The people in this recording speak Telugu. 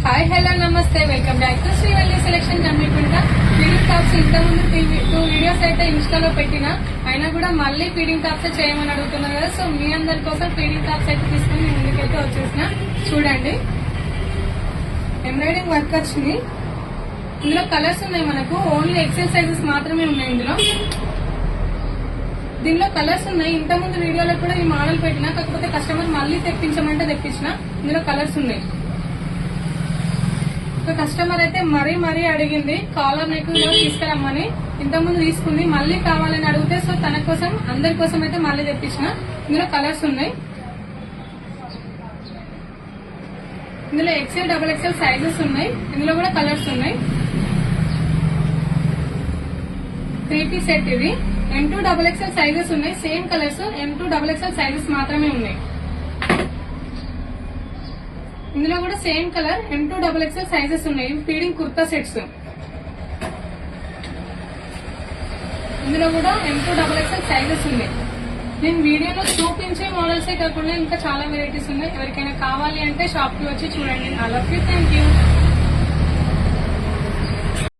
హాయ్ హలో నమస్తే welcome back to Srivalli selection Jammikunta. Feeding tops ఇంతకుముందు 2 వీడియోస్ అయితే ఇన్స్టాలో పెట్టిన, అయినా కూడా మళ్ళీ ఫీడింగ్ టాప్స్ చేయమని అడుగుతున్నారు కదా. సో మీ అందరి కోసం ఫీడింగ్ టాప్స్ అయితే తీసుకుని మీ ముందుకైతే వచ్చేసిన. చూడండి, ఎంబ్రాయిడింగ్ వర్క్ వచ్చింది. ఇందులో కలర్స్ ఉన్నాయి, మనకు ఓన్లీ ఎక్సెల్ సైజెస్ మాత్రమే ఉన్నాయి. దీనిలో కలర్స్ ఉన్నాయి. ఇంతకుముందు వీడియోలో కూడా ఈ మోడల్ పెట్టినా, కాకపోతే కస్టమర్ మళ్ళీ తెప్పించమంటే తెప్పించిన. ఇందులో కలర్స్ ఉన్నాయి. కస్టమర్ అయితే మరీ అడిగింది కాలర్ నెక్ తీసుకురమ్మని. ఇంతకుముందు తీసుకుంది, మళ్ళీ కావాలని అడిగితే సో తన కోసం అందరి కోసం అయితే మళ్ళీ తెప్పించిన. ఇందులో కలర్స్ ఉన్నాయి. ఇందులో XL, XXL సైజెస్ ఉన్నాయి. ఇందులో కూడా కలర్స్ ఉన్నాయి. 3-piece సెట్ ఇది. M2 XXL సైజెస్ ఉన్నాయి. Same colours, M2 XXL sizes మాత్రమే ఉన్నాయి. ఇందులో కూడా same colour M2 XXL sizes ఉన్నాయి. Feeding kurta sets. ఇందులో కూడా M2 XXL సైజెస్ ఉన్నాయి. నేను వీడియోలో చూపించే మోడల్సే కాకుండా ఇంకా చాలా వెరైటీస్ ఉన్నాయి. ఎవరికైనా కావాలి అంటే షాప్ కి వచ్చి చూడండి. I love you, thank you.